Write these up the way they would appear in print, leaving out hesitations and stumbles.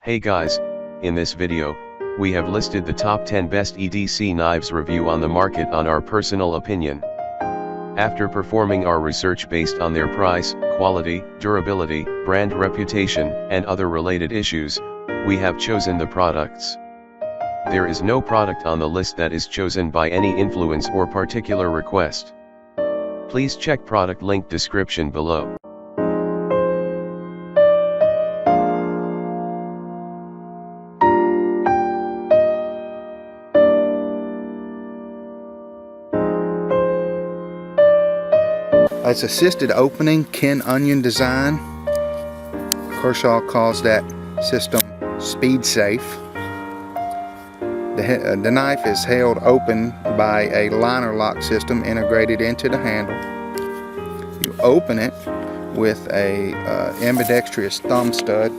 Hey guys, in this video, we have listed the top 10 best EDC knives review on the market on our personal opinion. After performing our research based on their price, quality, durability, brand reputation, and other related issues, we have chosen the products. There is no product on the list that is chosen by any influence or particular request. Please check product link description below. It's assisted opening, Ken Onion design. Kershaw calls that system speed safe. The knife is held open by a liner lock system integrated into the handle. You open it with a ambidextrous thumb stud.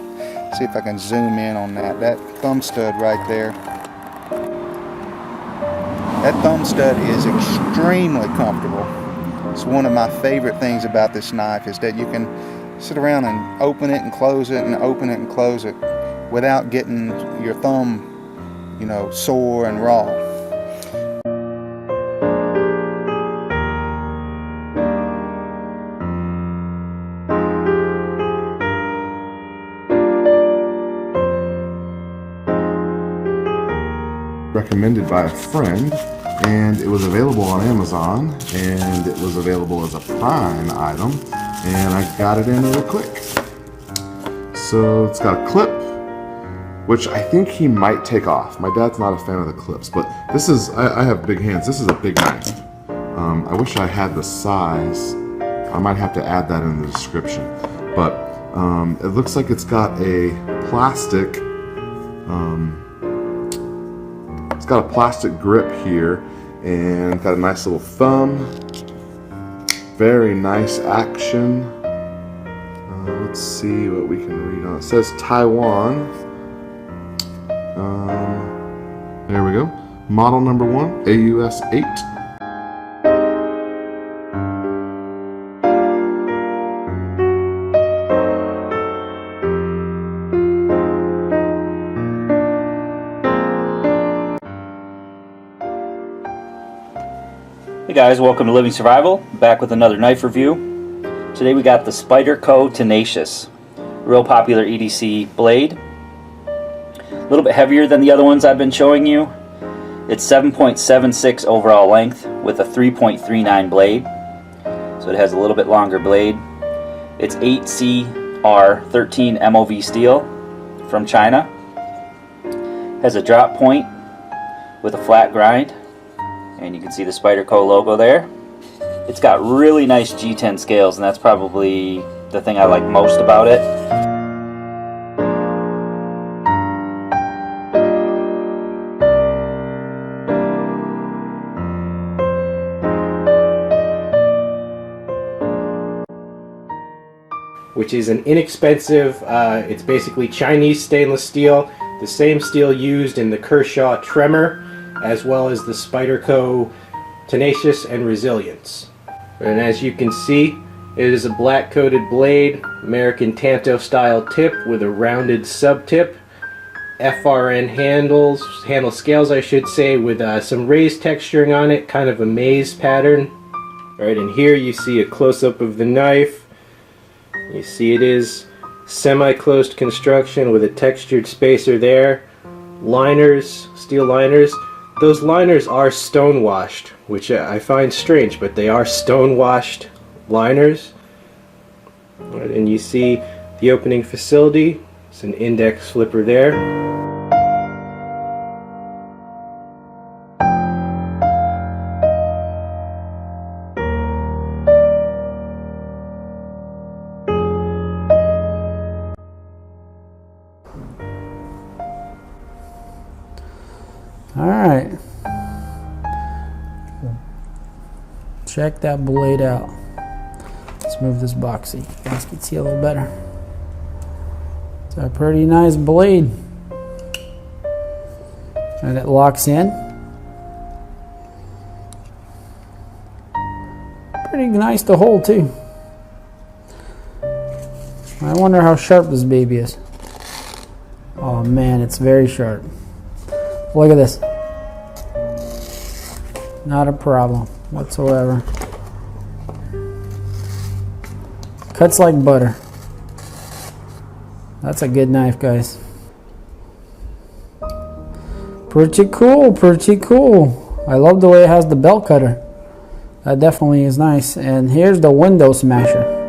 See if I can zoom in on that. That thumb stud right there. That thumb stud is extremely comfortable. It's one of my favorite things about this knife is that you can sit around and open it and close it and open it and close it without getting your thumb, sore and raw. Recommended by a friend, and it was available on Amazon, and it was available as a Prime item, and I got it in really quick. So it's got a clip, which I think he might take off. My dad's not a fan of the clips, but this is, I have big hands, this is a big knife. I wish I had the size. I might have to add that in the description. But it looks like it's got a plastic, it's got a plastic grip here, and got a nice little thumb. Very nice action. Let's see what we can read on it. It says Taiwan. There we go. Model number 1, AUS 8. Hey guys, welcome to Living Survival, back with another knife review. Today we got the Spyderco Tenacious, real popular EDC blade. A little bit heavier than the other ones I've been showing you. It's 7.76 overall length with a 3.39 blade, so it has a little bit longer blade. It's 8CR13 MOV steel from China. Has a drop point with a flat grind. And you can see the Spyderco logo there. It's got really nice G10 scales, and that's probably the thing I like most about it. Which is an inexpensive, it's basically Chinese stainless steel, the same steel used in the Kershaw Tremor, as well as the Spyderco Tenacious and Resilience. And as you can see, it is a black coated blade, American Tanto style tip with a rounded sub tip, FRN handle scales I should say, with some raised texturing on it, kind of a maze pattern. Alright, and here you see a close-up of the knife. You see it is semi-closed construction with a textured spacer there. Liners, steel liners. Those liners are stone washed, which I find strange, but they are stone washed liners. Right, and you see the opening facility. It's an index flipper there. Alright, check that blade out. Let's move this box so you guys can see a little better. It's a pretty nice blade, and it locks in. Pretty nice to hold too. I wonder how sharp this baby is. Oh man, it's very sharp. Look at this. Not a problem whatsoever. Cuts like butter. That's a good knife, guys. Pretty cool, pretty cool. I love the way it has the belt cutter. That definitely is nice. And here's the window smasher.